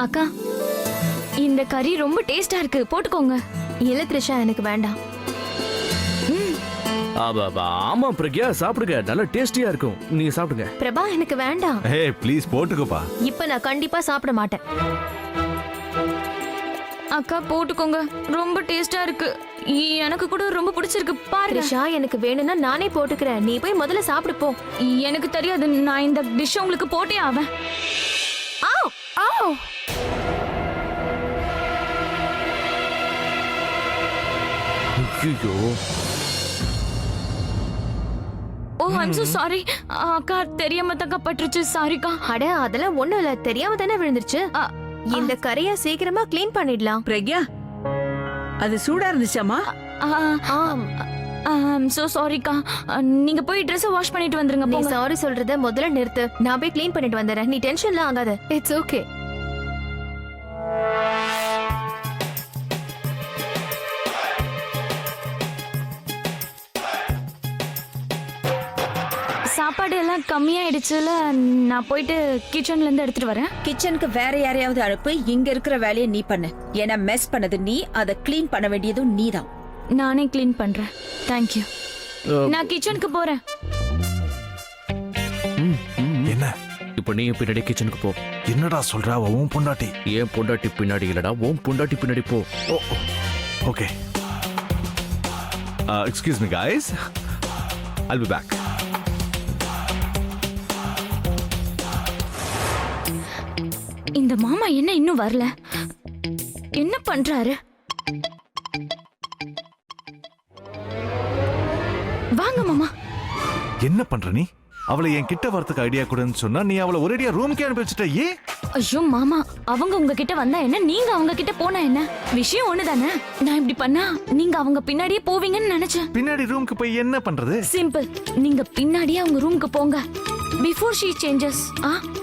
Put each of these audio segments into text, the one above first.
அக்கா, இந்த கறி ரொம்ப டேஸ்டா இருக்கு, போட்டுக்கோங்க. இல்ல த்ரிஷா, எனக்கு வேண்டாம். ஆமா பிரக்யா, சாப்பிடுங்க, நல்லா டேஸ்டியா இருக்கும். நீங்க சாப்பிடுங்க. பிரபா, எனக்கு வேண்டாம். ஹே ப்ளீஸ் போட்டுக்கோப்பா. இப்ப நான் கண்டிப்பா சாப்பிட மாட்டேன். அக்கா போட்டுக்கோங்க, ரொம்ப டேஸ்டா இருக்கு. எனக்கு கூட ரொம்ப பிடிச்சிருக்கு, பாருங்க. த்ரிஷா, எனக்கு வேணும்னா நானே போட்டுக்கிறேன். நீ போய் முதல்ல சாப்பிடு போ. எனக்கு தெரியாது, நான் இந்த டிஷ் உங்களுக்கு போட்டே ஆவேன். ஐயோ, ஓ ஐம் சோ சாரி அக்கா, தெரியாம தக்கா பட்டுருச்சு, சாரிக்கா. அட, அதெல்லாம் ஒண்ணும் இல்ல, தெரியாம தானே விழுந்துருச்சு. இந்த கறிய சீக்கிரமா க்ளீன் பண்ணிடலாம். பிரக்யா, அது சூடா இருந்துச்சாமா? ஐம் சோ சாரிக்கா. நீங்க போய் ட்ரெஸ் வாஷ் பண்ணிட்டு வந்துருங்க. நீ போங்க. சாரி சொல்றத முதல்ல நிறுத்து. நான் போய் க்ளீன் பண்ணிட்டு வந்துடுறேன். நீ டென்ஷன்லாம் ஆகாத. It's okay. சாப்பாடு எல்லாம் கம்மியாயிடுச்சுல, நான் போயிட்டு கிச்சன்ல இருந்து எடுத்துட்டு வரேன். கிச்சனுக்கு வேற யாரையாவது அனுப்பு, இங்க இருக்கிற வேலையை நீ பண்ணு. ஏன்னா மெஸ் பண்ணது நீ, அதை க்ளீன் பண்ண வேண்டியதும் நீதான். நானே க்ளீன் பண்றேன். Thank you. நான் கிச்சனுக்கு போறேன். என்ன இப்ப நீ பின்னாடி கிச்சனுக்கு போ. என்னடா சொல்ற? உன் பொண்டாட்டி? ஏன் பொண்டாட்டி பின்னாடி இல்லடா, உன் பொண்டாட்டி பின்னாடி போ. Okay. Excuse me guys, I'll be back. இந்த மாமா என்ன இன்னும் வரல? என்ன பண்றாரு? வாங்க மாமா. என்ன பண்ற நீ? அவளை என் கிட்ட வரதுக்கு ஐடியா கொடுன்னு சொன்னா நீ அவளை ஒரேடியா ரூமுக்கே அனுப்பி வச்சுட்ட. ஏன்? ஐயோ மாமா, அவங்க உங்க கிட்ட வந்தா என்ன, நீங்க அவங்க கிட்ட போனா என்ன? விஷயம் ஒண்ணுதானே. நான் இப்படி பண்ணா நீங்க அவங்க பின்னாடியே போவீங்கன்னு நினைச்சேன். பின்னாடி ரூமுக்கு போய் என்ன பண்றது? சிம்பிள், நீங்க பின்னாடியே அவங்க ரூமுக்கு போங்க. பிஃபோர் ஷீ சேஞ்சஸ்,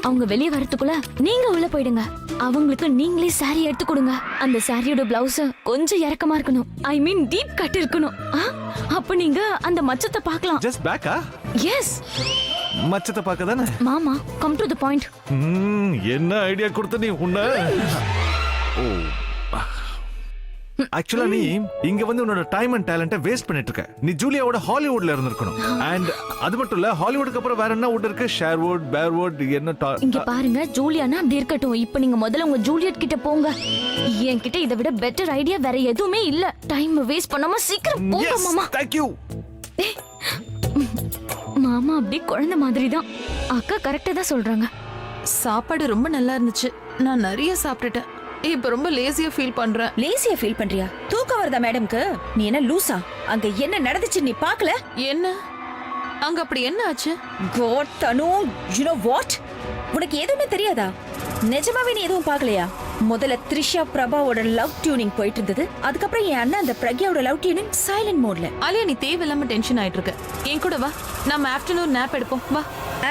அவங்க வெளியே வரதுக்குள்ள நீங்க உள்ள போயிடுங்க. அவங்களுக்கு நீங்களே சாரி எடுத்து கொடுங்க. அந்த சாரியோட பிளவுஸ் கொஞ்சம் இறக்கமா இருக்கணும். ஐ மீன் டீப் கட் இருக்கணும். அப்ப நீங்க அந்த மச்சத்தை பார்க்கலாம். ஜஸ்ட் பேக்கா? எஸ். மச்சத்தை பார்க்க தானே? மாமா, கம் டு தி பாயிண்ட். என்ன ஐடியா கொடுத்த நீ உன்ன? ஆக்சுவலா நீ இங்க வந்து உன்னோட டைம் அண்ட் டேலண்ட வேஸ்ட் பண்ணிட்டு இருக்க. நீ ஜூலியாவோட ஹாலிவுட்ல இருந்திருக்கணும். அண்ட் அது மட்டும் இல்ல, ஹாலிவுட்க்கு அப்புறம் வேற என்ன வுட் இருக்கு? ஷேர்வுட், பேர்வுட், என்ன? இங்க பாருங்க, ஜூலியானா அப்படி இருக்கட்டும். இப்போ நீங்க முதல்ல உங்க ஜூலியட் கிட்ட போங்க. என்கிட்ட இதை விட பெட்டர் ஐடியா வேற எதுவுமே இல்ல. டைம் வேஸ்ட் பண்ணாம சீக்கிரம் போங்க மாமா. Thank you. மாமா அப்படி குழந்தை மாதிரி தான். அக்கா கரெக்டா தான் சொல்றாங்க. சாப்பாடு ரொம்ப நல்லா இருந்துச்சு. நான் நிறைய சாப்பிட்டுட்டேன். இப்ப ரொம்ப லேசியா ஃபீல் பண்றேன். லேசியா ஃபீல் பண்றியா? தூக்கம் வருதா மேடம்க்கு? நீ என்ன லூசா? அங்க என்ன நடந்துச்சு நீ பார்க்கல? என்ன அங்க அப்படி என்ன ஆச்சு? God, Thanu, you know what? உனக்கு எதுவுமே தெரியாதா? நிஜமாவே நீ எதுவும் பார்க்கலையா? முதல்ல த்ரிஷா பிரபாவோட லவ் டியூனிங் போயிட்டு இருந்தது. அதுக்கப்புறம் என் அண்ணன் அந்த பிரக்யாவோட லவ் டியூனிங் சைலண்ட் மோட்ல. அலியா, நீ தேவையில்லாம டென்ஷன் ஆயிட்டு இருக்க. என் கூட வா, நம்ம ஆஃப்டர்நூன் நேப் எடுப்போம். வா.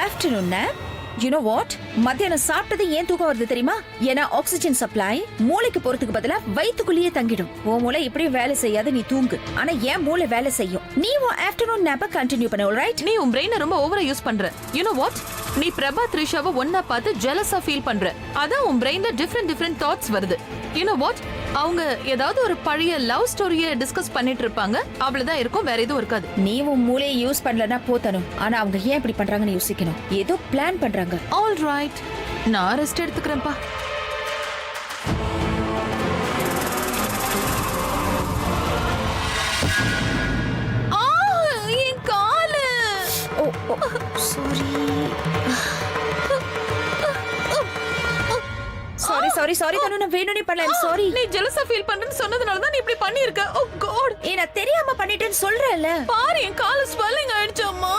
Afternoon nap? You know what? மத்தியானம் சாப்பிட்டது ஏன் தூக்கம் வருது தெரியுமா? ஏன்னா ஆக்சிஜன் சப்ளை மூளைக்கு போறதுக்கு பதிலா வயித்துக்குள்ளேயே தங்கிடும். உன் மூளை இப்படியே வேலை செய்யாது, நீ தூங்கு. ஆனா என் மூளை வேலை செய்யும். நீ உன் ஆஃப்டர்நூன் நேப்ப கண்டினியூ பண்ண. ஆல்ரைட்? நீ உன் பிரெயினை ரொம்ப ஓவரா யூஸ் பண்ற. You know what? நீ பிரபா த்ரிஷாவை ஒன்னா பார்த்து ஜெலஸா ஃபீல் பண்ற. அதான் உன் பிரெயின்ல டிஃபரெண்ட் தாட்ஸ் வருது. You know what? அவங்க ஏதாவது ஒரு பழைய லவ் ஸ்டோரியை டிஸ்கஸ் பண்ணிட்டு இருப்பாங்க. அவ்வளவுதான் இருக்கும், வேற எதுவும் இருக்காது. நீ உன் மூளையை யூஸ் பண்ணலனா போத்தணும். ஆனா அவங்க ஏன் இப்படி பண்றாங்கன்னு யோசிக்கணும். ஏதோ பிளான் பண்றாங்க. ஆல் ரைட், நான் ரெஸ்ட் எடுத்துக்கிறேன்ப்பா. என் காலு. சாரி தனு, நான் வேணும்னே பண்ணல. I'm sorry. நீ ஜெலஸா ஃபீல் பண்றேன்னு சொன்னதனால தான் நீ இப்படி பண்ணிருக்க. ஓ காட். நான் தெரியாம பண்ணிட்டேன்னு சொல்றேன்ல. பாரு, என் கால் ஸ்வெல்லிங் ஆயிடுச்சம்மா.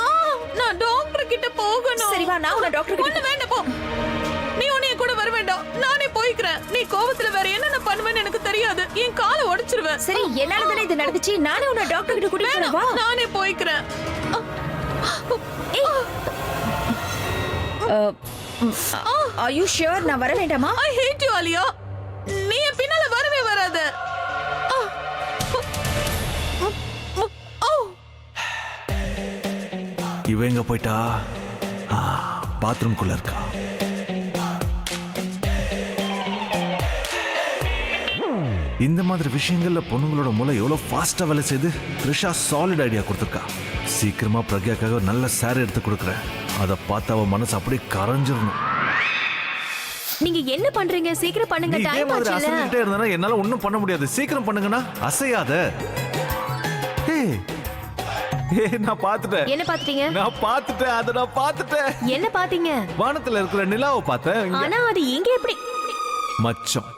நான் டாக்டர் கிட்ட போகணும். சரி வா, நான் உன்னை டாக்டர் கிட்ட. ஒண்ணு வேண்டாம், போ. நீ உன்னைய கூட வர வேண்டாம், நானே போய்க்கிறேன். நீ கோவத்துல வேற என்னென்ன பண்ணுவேன்னு எனக்கு தெரியாது. என் காலை உடைச்சிருவேன். சரி, என்னால தானே இது நடந்துச்சு. நானே உன்னை டாக்டர் கிட்ட கூட்டிட்டு வேணாம், வா. நானே போய்க்கிறேன். Are you sure நான் வர வேண்டாமா? I hate you, அலியா. நீ என் பின்னால வரவே வராத. இவ எங்க போயிட்டா? பாத்ரூம்குள்ள இருக்கா? இந்த மாதிரி விஷயங்கள்ல பொண்ணுங்களோட மூளை எவ்வளவு ஃபாஸ்டா வேலை செய்து த்ரிஷா சாலிட் ஐடியா கொடுத்துருக்கா. சீக்கிரமா பிரக்யாக்காக ஒரு நல்ல சாரி எடுத்து கொடுக்குறேன். அதை பார்த்து அவ மனசு அப்படியே கரைஞ்சிடணும். நீங்க என்ன பண்றீங்க? சீக்கிரம் பண்ணுங்க, நீ இதே டைம் மாதிரி ஆச்சுல. அசைஞ்சுக்கிட்டே இருந்தா என்னால ஒண்ணும் பண்ண முடியாது. சீக்கிரம் பண்ணுங்கண்ணா. அசையாத. ஏய், நான் பார்த்துட்டேன். என்ன பாத்துட்டீங்க? நான் பார்த்துட்டேன். அதை நான் பார்த்துட்டேன். என்ன பாத்தீங்க? வானத்துல இருக்கிற நிலாவை பார்த்தேன். இங்க ஆனா அது இங்க எப்படி? மச்சம்.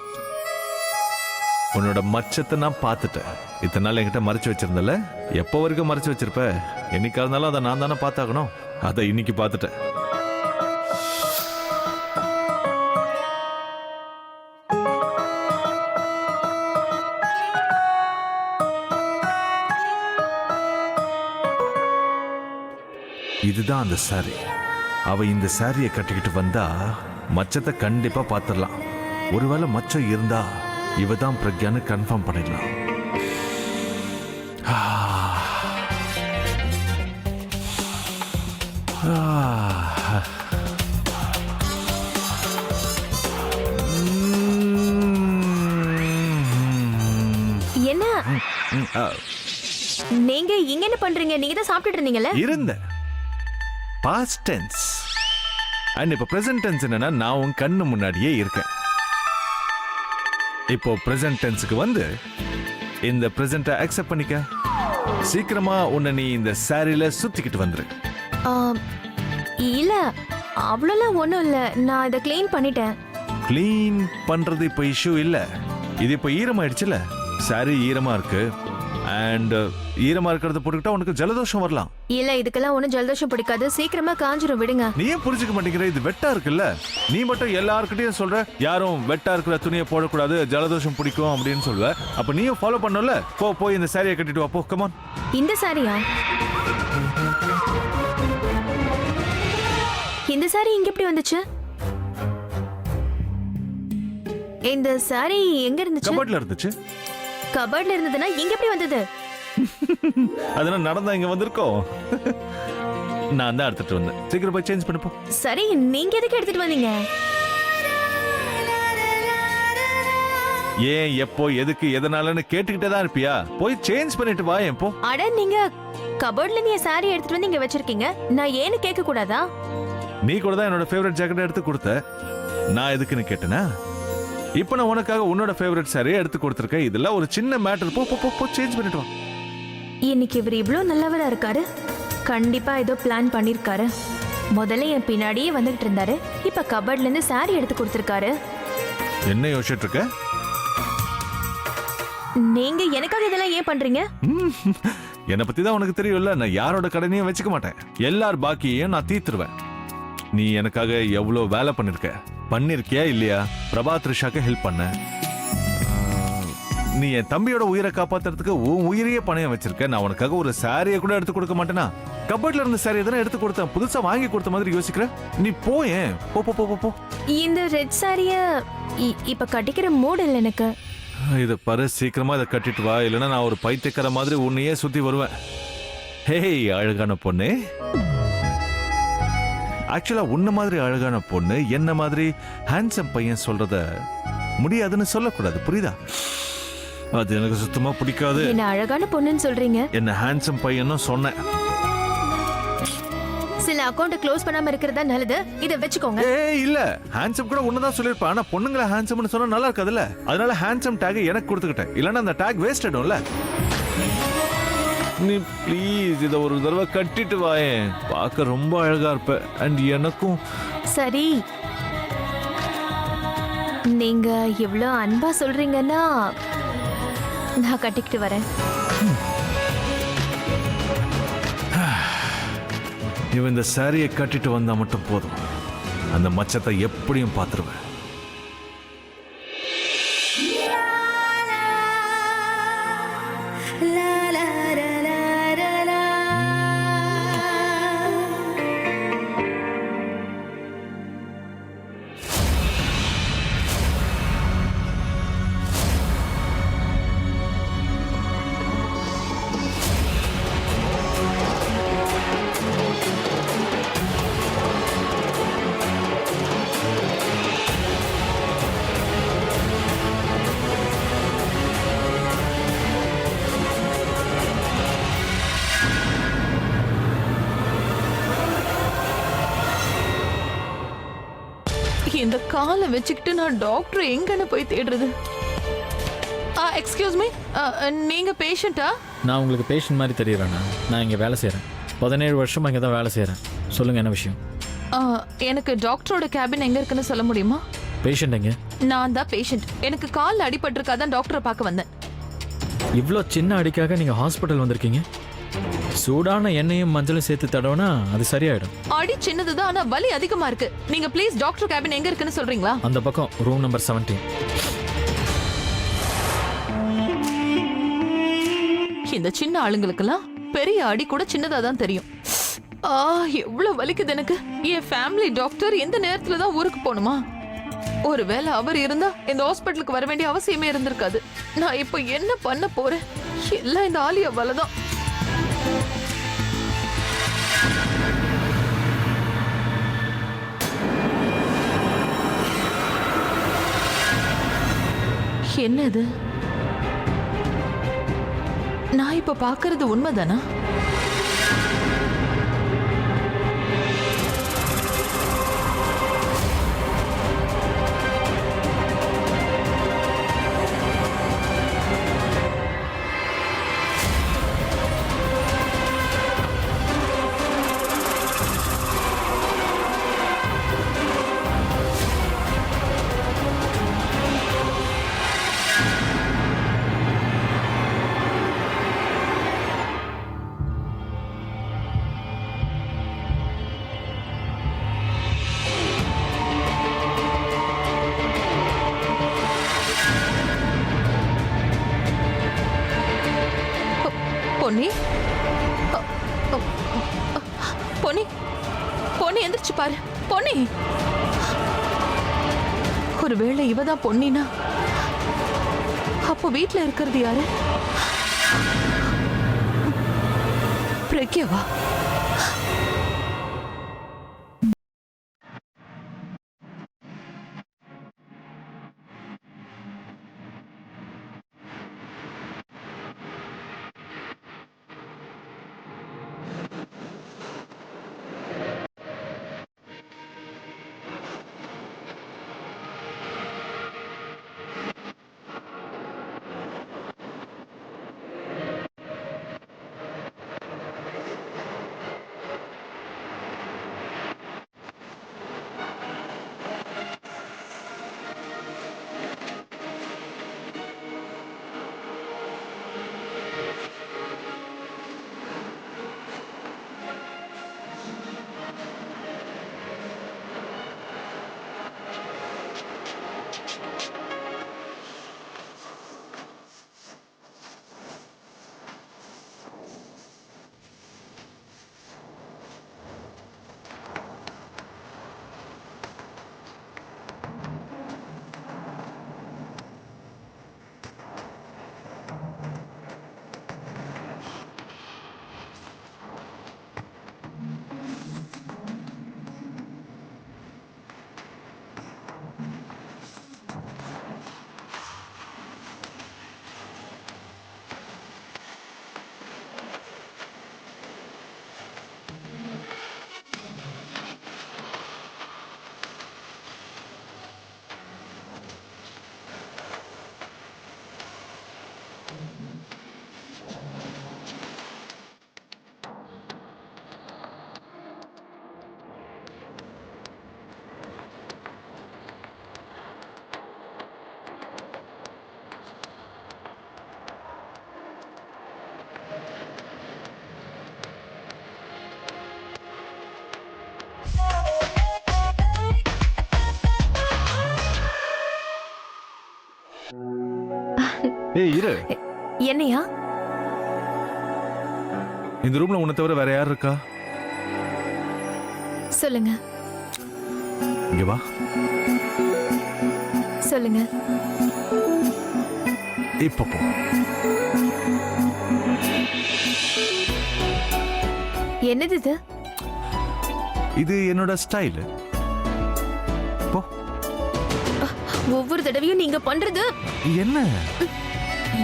உன்னோட மச்சத்தை நான் பார்த்துட்டேன். இத்தனை நாள் என்கிட்ட மறைச்சு வச்சிருந்தல. எப்போ வரைக்கும் மறைச்சு வச்சிருப்ப? என்னைக்கா இருந்தாலும் அதை நான் தானே பார்த்தாகணும். அதை இன்னைக்கு பார்த்துட்டேன். இதுதான் அந்த சாரி. அவ இந்த சாரியை கட்டிக்கிட்டு வந்தா மச்சத்தை கண்டிப்பா பார்த்துடலாம். ஒருவேளை மச்சம் இருந்தா இவ தான் பிரக்யான்னு கன்ஃபார்ம் பண்ணிடலாம். என்ன நீங்க இங்க என்ன பண்றீங்க? நீங்க தான் சாப்பிட்டுட்டு இருந்தீங்கல்ல? இருந்த பாஸ்ட் டென்ஸ் அண்ட் இப்போ பிரசன்ட் டென்ஸ் என்னன்னா நான் உன் கண்ணு முன்னாடியே இருக்கேன். இப்போ பிரசன்ட் டென்ஸுக்கு வந்து இந்த பிரசன்ட்டை அக்செப்ட் பண்ணிக்க. சீக்கிரமா உன்னை நீ இந்த சாரியில சுத்திக்கிட்டு வந்துரு. இல்ல அவ்வளோலாம் ஒண்ணும் இல்ல, நான் இதை க்ளீன் பண்ணிட்டேன். க்ளீன் பண்றது இப்போ இஷ்யூ இல்ல. இது இப்போ ஈரமாயிடுச்சுல. சாரி ஈரமா இருக்கு. அண்ட் ஈரமா இருக்கிறத போட்டுக்கிட்டா உனக்கு ஜலதோஷம் வரலாம். இல்ல இதுக்கெல்லாம் ஒண்ணும் ஜலதோஷம் பிடிக்காது, சீக்கிரமா காஞ்சிரும், விடுங்க. நீ ஏன் புரிஞ்சுக்க மாட்டேங்கிற? இது வெட்டா இருக்குல்ல. நீ மட்டும் எல்லார்கிட்டயும் சொல்ற யாரும் வெட்டா இருக்கிற துணியை போடக்கூடாது, ஜலதோஷம் பிடிக்கும் அப்படின்னு சொல்லுவ. அப்ப நீயும் ஃபாலோ பண்ணல. போய் இந்த சாரியை கட்டிட்டு வா. போ, கம் ஆன். இந்த சாரியா? இந்த சாரி இங்க எப்படி வந்துச்சு? இந்த சாரி எங்க இருந்துச்சு? கபட்ல இருந்துச்சு. கபர்ட்ல இருந்ததுன்னா இங்க எப்படி வந்தது? அதெல்லாம் நடந்தா இங்க வந்திருக்கோம். நான் தான் எடுத்துட்டு வந்தேன். சீக்கிரம் போய் சேஞ்ச் பண்ணு போ. சரி, நீங்க எதுக்கு எடுத்துட்டு வந்தீங்க? ஏன், எப்போ, எதுக்கு, எதனாலன்னு கேட்டுக்கிட்டே தான் இருப்பியா? போய் சேஞ்ச் பண்ணிட்டு வா. ஏன் போ. அட, நீங்க கபர்ட்ல இருந்து என் சாரி எடுத்துட்டு வந்து இங்க வச்சிருக்கீங்க, நான் ஏன்னு கேட்க கூடாதா? நீ கூட தான் என்னோட ஃபேவரட் ஜாக்கெட் எடுத்து கொடுத்த. நான் எதுக்குன்னு கேட்டேனா? இப்போ நான் உனக்காக உன்னோட ஃபேவரட் சாரியை எடுத்து கொடுத்துருக்கேன். இதெல்லாம் ஒரு சின்ன மேட்டர். போ சேஞ்ச் பண்ணிட்டு வா. இன்னைக்கு இவர் இவ்ளோ நல்லவரா இருக்காரு. கண்டிப்பா ஏதோ பிளான் பண்ணிருக்காரு. முதல்ல என் பின்னாடியே வந்துகிட்டு இருந்தாரு, இப்ப கபர்ட்ல இருந்து சாரி எடுத்து கொடுத்திருக்காரு. என்ன யோசிச்சுட்டு இருக்க? நீங்க எனக்காக இதெல்லாம் ஏன் பண்றீங்க? என்னை பத்தி தான் உனக்கு தெரியும்ல. நான் யாரோட கடனையும் வச்சுக்க மாட்டேன். எல்லார் பாக்கியையும் நான் தீர்த்துருவேன். நீ எனக்காக எவ்வளோ வேலை பண்ணிருக்கியா இல்லையா? பிரபா த்ரிஷாக்கு ஹெல்ப் பண்ண. நீ என் தம்பியோட உயிரை காப்பாத்துறதுக்கு உன் உயிரையே பணையம் வச்சிருக்க. நான் உனக்காக ஒரு சாரியை கூட எடுத்து கொடுக்க மாட்டேனா? கபட்ல இருந்த சாரியை தானே எடுத்து கொடுத்தேன். புதுசா வாங்கி கொடுத்த மாதிரி யோசிக்கிற. நீ போயேன். போ. இந்த ரெட் சாரிய இப்ப கட்டிக்கிற மூட் இல்ல எனக்கு. இதை பாரு, சீக்கிரமா இதை கட்டிட்டு வா. இல்லைன்னா நான் ஒரு பைத்தியக்கார மாதிரி உன்னையே சுத்தி வருவேன். ஹேய் அழகான பொண்ணு. ஆக்சுவலா உன்ன மாதிரி அழகான பொண்ணு என்ன மாதிரி ஹேண்ட்ஸம் பையன் சொல்றத முடியாதுன்னு சொல்லக்கூடாது, புரியுதா? அது எனக்கு சுத்தமா பிடிக்காது. என்ன அழகான பொண்ணுன்னு சொல்றீங்க? என்ன ஹேண்ட்ஸம் பையனும் சொன்னேன். சில அக்கவுண்ட் க்ளோஸ் பண்ணாம இருக்கிறதா நல்லது. இத வெச்சுக்கோங்க. ஏய் இல்ல, ஹேண்ட்ஸம் கூட ஒண்ணுதான் சொல்லிருப்பேன். ஆனா பொண்ணுங்களை ஹேண்ட்ஸம்னு சொன்னா நல்லா இருக்காதுல்ல. அதனால ஹேண்ட்ஸம் டேக் எனக்கு கொடுத்துக்கிட்டேன். இல்லன்னா அந்த டேக் வேஸ்ட் ஆயிடும்ல. நீ ப்ளீஸ் இத ஒரு தடவை கட்டிட்டு வாயேன். பார்க்க ரொம்ப அழகா இருப்ப. அண்ட் எனக்கும். சரி, நீங்க இவ்ளோ அன்பா சொல்றீங்கன்னா நான் கட்டிக்கிட்டு வரேன். இவன் இந்த சாரியை கட்டிட்டு வந்தா மட்டும் போதும். அந்த மச்சத்தை எப்படியும் பார்த்துருவேன். இந்த காலை வச்சுக்கிட்டு நான் டாக்டர் எங்கன்னு போய் தேடுறது? எக்ஸ்கியூஸ் மீ, நீங்க பேஷண்டா? நான் உங்களுக்கு பேஷண்ட் மாதிரி தெரியறேண்ணா. நான் இங்கே வேலை செய்கிறேன். 17 வருஷமா இங்கே தான் வேலை செய்கிறேன். சொல்லுங்கள், என்ன விஷயம்? எனக்கு டாக்டரோட கேபின் எங்க இருக்குன்னு சொல்ல முடியுமா? பேஷண்ட் எங்க? நான் தான் பேஷண்ட். எனக்கு கால் அடிபட்டிருக்காதான் டாக்டரை பார்க்க வந்தேன். இவ்வளோ சின்ன அடிக்காக நீங்கள் ஹாஸ்பிட்டல் வந்திருக்கீங்க? சூடான எண்ணெயும் மஞ்சளும் சேர்த்து தடவுனா அது சரியாயிடும். அடி சின்னதுதான், ஆனா வலி அதிகமா இருக்கு. நீங்க ப்ளீஸ் டாக்டர் கேபின் எங்க இருக்குன்னு சொல்றீங்களா? அந்த பக்கம் ரூம் நம்பர் 17. இந்த சின்ன ஆளுங்களுக்கெல்லாம் பெரிய அடி கூட சின்னதா தான் தெரியும். எவ்வளவு வலிக்குது எனக்கு. என் ஃபேமிலி டாக்டர் எந்த நேரத்துல தான் ஊருக்கு போகணுமா? ஒருவேளை அவர் இருந்தா இந்த ஹாஸ்பிட்டலுக்கு வர வேண்டிய அவசியமே இருந்திருக்காது. நான் இப்போ என்ன பண்ண போறேன்? எல்லாம் இந்த ஆலியா வலதான். என்னது? நான் இப்ப பாக்குறது உண்மைதானா? பொன்னி, பொன்னி, பொன்னி எந்திரிச்சு பாரு. பொன்னி, ஒருவேளை இவதான் பொன்னினா அப்போ வீட்டுல இருக்கிறது யாரு? பிரக்யாவா? ஏய் இரு. என்னையா? இந்த ரூம்ல உன்னை தவிர வேற யார் இருக்கா? சொல்லுங்க. இங்க வா. சொல்லுங்க. இப்ப போ. என்னது இது? இது என்னோட ஸ்டைல். போ. ஒவ்வொரு தடவையும் நீங்க பண்றது என்ன?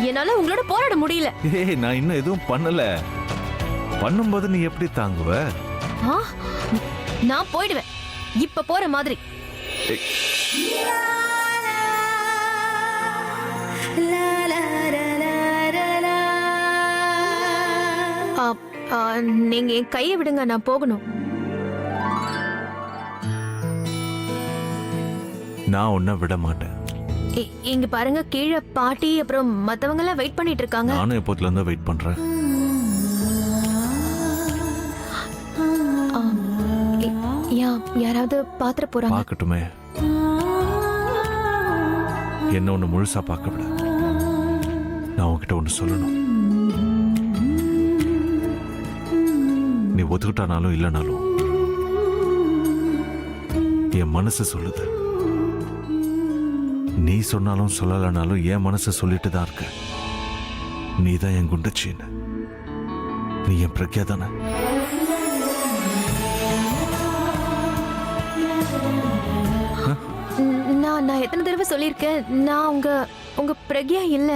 என்னால உங்களோட போராட முடியல. ஏய் நான் இன்னும் எதுவும் பண்ணல. பண்ணும்போது நீ எப்படி தாங்குவ? நான் போயிடுவேன். இப்ப போற மாதிரி. ஏய், நீங்க என் கையை விடுங்க, நான் போகணும். நான் உன்னை விட மாட்டேன். இங்க பாருங்க, கீழே பாட்டி அப்புறம் மத்தவங்க எல்லாம் வெயிட் பண்ணிட்டு இருக்காங்க. நானும் எப்போதுல இருந்து வெயிட் பண்றேன். யாராவது பாத்திர போறாங்க. பார்க்கட்டுமே, என்ன ஒண்ணு முழுசா பார்க்க விட. நான் உன்கிட்ட ஒண்ணு சொல்லணும். நீ ஒத்துக்கிட்டானாலும் இல்லைனாலும் என் மனசு சொல்லுது. நீ சொன்னாலும் சொல்லலைனாலும் என் மனசு சொல்லிட்டு தான் இருக்க. நீ தான் என் குண்டச்சின்னு. நீ என் பிரக்யா தானே? நான் எத்தனை தடவை சொல்லியிருக்கேன், நான் உங்க பிரக்யா இல்ல.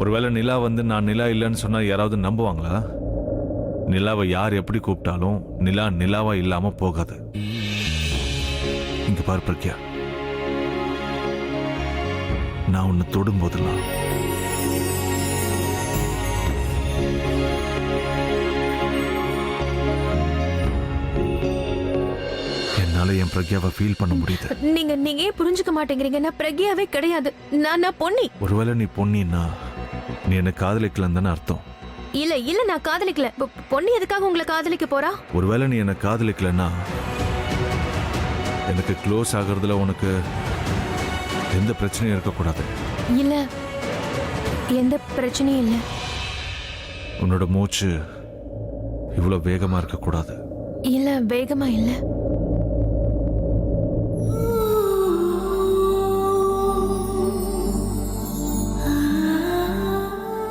ஒருவேளை நிலா வந்து நான் நிலா இல்லைன்னு சொன்னா யாராவது நம்புவாங்களா? நிலாவை யார் எப்படி கூப்பிட்டாலும் நிலா நிலாவா இல்லாம போகாது. இங்க பாரு பிரக்யா, நான் உன்னை தொடும் போதெல்லாம் என்னால என் பிரக்யாவை ஃபீல் பண்ண முடியுது. நீங்க ஏன் புரிஞ்சுக்க மாட்டேங்கிறீங்க? நான் பிரக்யாவே கிடையாது. நான் பொன்னி. ஒருவேளை நீ பொன்னின்னா நீ என்ன காதலிக்கலன்னு தானே அர்த்தம்? இல்ல நான் காதலிக்கல. பொன்னி எதுக்காக உங்களை காதலிக்க போறா? ஒருவேளை நீ என்ன காதலிக்கலன்னா எனக்கு க்ளோஸ் ஆகிறதுல உனக்கு எந்த பிரச்சனையும் இருக்கக்கூடாது. இல்ல, எந்த பிரச்சனையும் இல்ல. உன்னோட மூச்சு இவ்வளவு வேகமா இருக்கக்கூடாது. இல்ல, வேகமா இல்ல.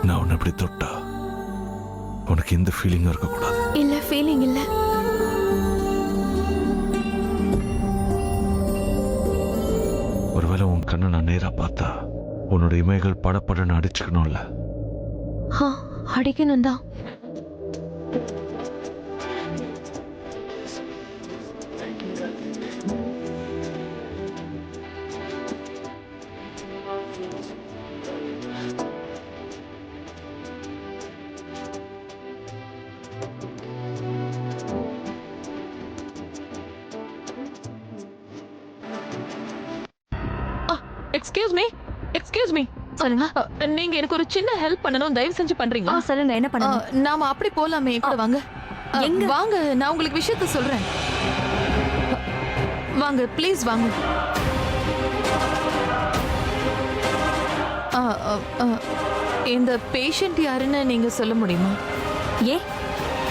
நான் உன்னை இப்படி தொட்டா உனக்கு எந்த ஃபீலிங்கும் இருக்கக்கூடாது. இல்ல, ஃபீலிங் இல்ல. ஒருவேளை உன் கண்ணை நான் நேரா பார்த்தா உன்னோட இமைகள் படப்படன்னு அடிச்சுக்கணும்ல? அடிக்கணும் தான். எக்ஸ்கியூஸ் மீ சொல்லுங்க. நீங்க எனக்கு ஒரு சின்ன ஹெல்ப் பண்ணணும், தயவு செஞ்சு பண்றீங்களா? சொல்லுங்க, என்ன பண்ணணும்? நாம அப்படி போலாமே, கூட வாங்க. எங்க? வாங்க, நான் உங்களுக்கு விஷயத்த சொல்றேன். வாங்க ப்ளீஸ் வாங்க. இந்த பேஷண்ட் யாருன்னு நீங்க சொல்ல முடியுமா?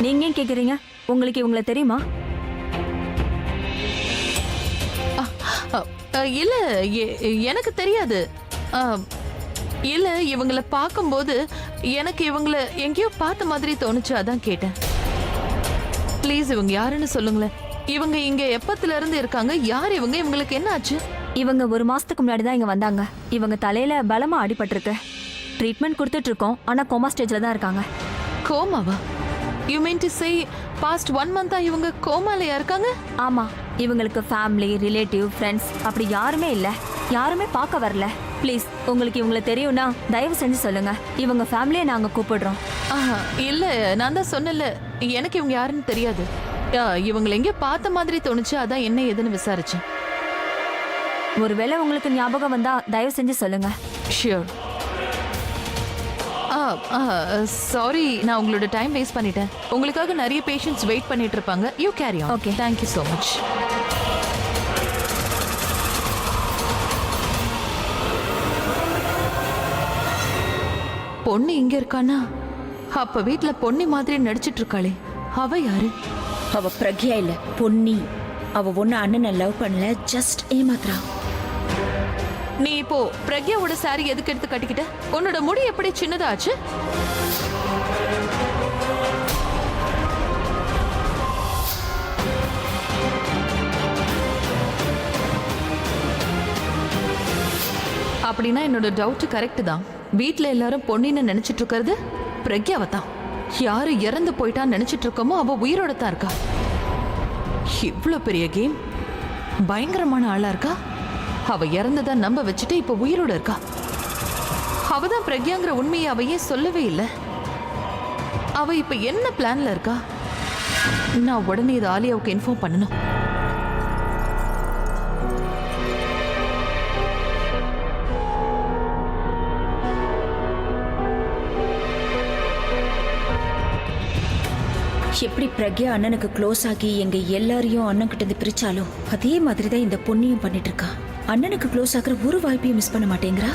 நீங்க ஏன் கேக்குறீங்க? உங்களுக்கு இவங்களை தெரியுமா? இல்ல, எனக்கு தெரியாது. இல்ல, இவங்கள பார்க்கும்போது எனக்கு இவங்கள எங்கேயோ பார்த்த மாதிரி தோணுச்சு, அதான் கேட்டேன். ப்ளீஸ் இவங்க யாருன்னு சொல்லுங்களேன். இவங்க இங்க எப்பத்துல இருந்து இருக்காங்க? யார் இவங்க? இவங்களுக்கு என்ன ஆச்சு? இவங்க 1 மாசத்துக்கு முன்னாடி தான் இங்க வந்தாங்க. இவங்க தலையில பலமா அடிபட்டிருக்கு. ட்ரீட்மெண்ட் கொடுத்துட்டு இருக்கோம், ஆனா கோமா ஸ்டேஜ்ல தான் இருக்காங்க. கோமாவா? You mean to say past 1 மந்தா இவங்க கோமாலயா இருக்காங்க? ஆமா, இவங்களுக்கு ஃபேமிலி, ரிலேட்டிவ், ஃப்ரெண்ட்ஸ் அப்படி யாருமே இல்ல. யாருமே பார்க்க வரல. ப்ளீஸ், உங்களுக்கு இவங்களை தெரியும்னா தயவு செஞ்சு சொல்லுங்க. இவங்க ஃபேமிலியை நாங்க கூப்பிடுறோம். இல்ல, நான் தான் சொன்னல, எனக்கு இவங்க யாருன்னு தெரியாது. இவங்களை எங்க பார்த்த மாதிரி தோணுச்சு, அதான் என்ன ஏதுன்னு விசாரிச்சேன். ஒருவேளை உங்களுக்கு ஞாபகம் வந்தா தயவு செஞ்சு சொல்லுங்க. ஷியோர். சாரி, நான் உங்களோட டைம் வேஸ்ட் பண்ணிட்டேன். உங்களுக்காக நிறைய பேஷண்ட்ஸ் வெயிட் பண்ணிட்டு இருப்பாங்க. You carry on. Okay, thank you so much. பொண்ணு இங்க இருக்கானா? அப்ப வீட்ல பொண்ணு மாதிரி நடிச்சிட்டு இருக்காளே, அவ யாரு? அவ பிரக்யா இல்ல, பொன்னி. அவ ஒன்னு அண்ணனை லவ் பண்ணல, ஜஸ்ட் ஏமாத்ரா. நீ இப்போ பிரக்யாவோட சாரி எதுக்கு எடுத்து கட்டிக்கிட்ட? உன்னோட முடி எப்படி சின்னதாச்சு? அப்படின்னா என்னோட டவுட் கரெக்ட் தான். வீட்ல எல்லாரும் பொன்னின்னு நினைச்சிட்டு இருக்கிறது பிரக்யாவை தான். யாரு இறந்து போயிட்டான்னு நினைச்சிட்டு இருக்கோமோ அவ உயிரோட தான் இருக்கா. இவ்வளவு பெரிய கேம், பயங்கரமான ஆளா இருக்கா. அவ இறந்ததா நம்ப வச்சுட்டு இப்ப உயிரோட இருக்கா. அவ தான் பிரக்யாங்கிற உண்மையை அவ ஏன் சொல்லவே இல்லை? அவ இப்ப என்ன பிளான்ல இருக்கா? நான் உடனே இதை ஆலியாவுக்கு இன்ஃபார்ம் பண்ணணும். எப்படி பிரக்யா அண்ணனுக்கு க்ளோஸ் ஆகி எங்க எல்லாரையும் அண்ணன் கிட்ட இருந்து பிரிச்சாலும் அதே மாதிரி தான் இந்த பொண்ணையும் பண்ணிட்டு இருக்கா. அண்ணனுக்கு க்ளோஸ் ஆகுற ஒரு வாய்ப்பையும் மிஸ் பண்ண மாட்டேங்கிறா.